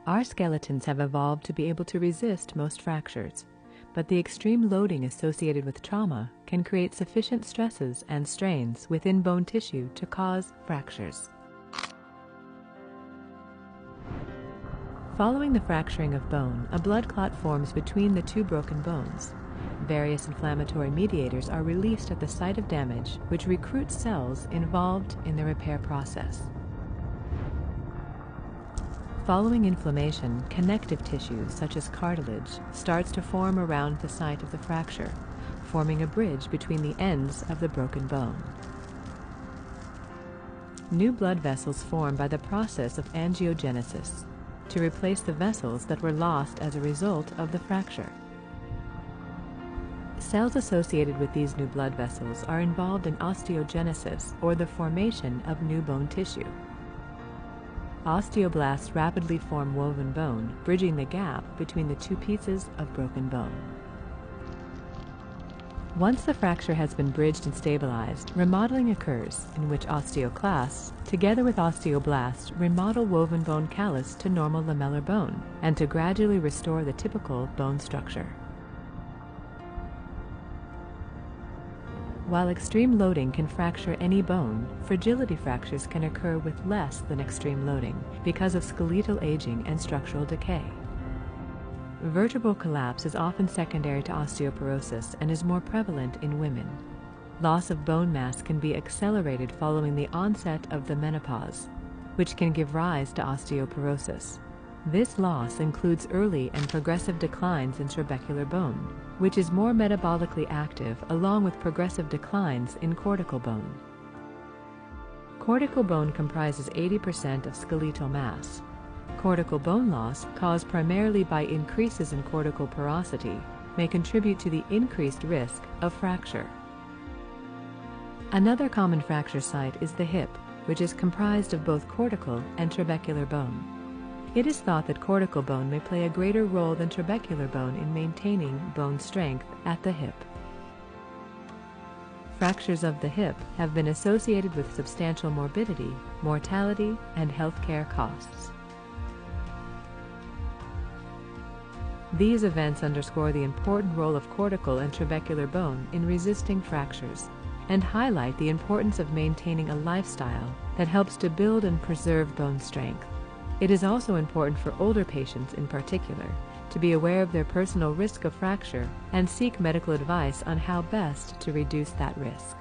Our skeletons have evolved to be able to resist most fractures, but the extreme loading associated with trauma can create sufficient stresses and strains within bone tissue to cause fractures. Following the fracturing of bone, a blood clot forms between the two broken bones. Various inflammatory mediators are released at the site of damage, which recruits cells involved in the repair process. Following inflammation, connective tissue, such as cartilage, starts to form around the site of the fracture, forming a bridge between the ends of the broken bone. New blood vessels form by the process of angiogenesis to replace the vessels that were lost as a result of the fracture. Cells associated with these new blood vessels are involved in osteogenesis, or the formation of new bone tissue. Osteoblasts rapidly form woven bone, bridging the gap between the two pieces of broken bone. Once the fracture has been bridged and stabilized, remodeling occurs, in which osteoclasts, together with osteoblasts, remodel woven bone callus to normal lamellar bone, and to gradually restore the typical bone structure. While extreme loading can fracture any bone, fragility fractures can occur with less than extreme loading because of skeletal aging and structural decay. Vertebral collapse is often secondary to osteoporosis and is more prevalent in women. Loss of bone mass can be accelerated following the onset of the menopause, which can give rise to osteoporosis. This loss includes early and progressive declines in trabecular bone, which is more metabolically active, along with progressive declines in cortical bone. Cortical bone comprises 80% of skeletal mass. Cortical bone loss, caused primarily by increases in cortical porosity, may contribute to the increased risk of fracture. Another common fracture site is the hip, which is comprised of both cortical and trabecular bone. It is thought that cortical bone may play a greater role than trabecular bone in maintaining bone strength at the hip. Fractures of the hip have been associated with substantial morbidity, mortality, and healthcare costs. These events underscore the important role of cortical and trabecular bone in resisting fractures, and highlight the importance of maintaining a lifestyle that helps to build and preserve bone strength. It is also important for older patients in particular to be aware of their personal risk of fracture and seek medical advice on how best to reduce that risk.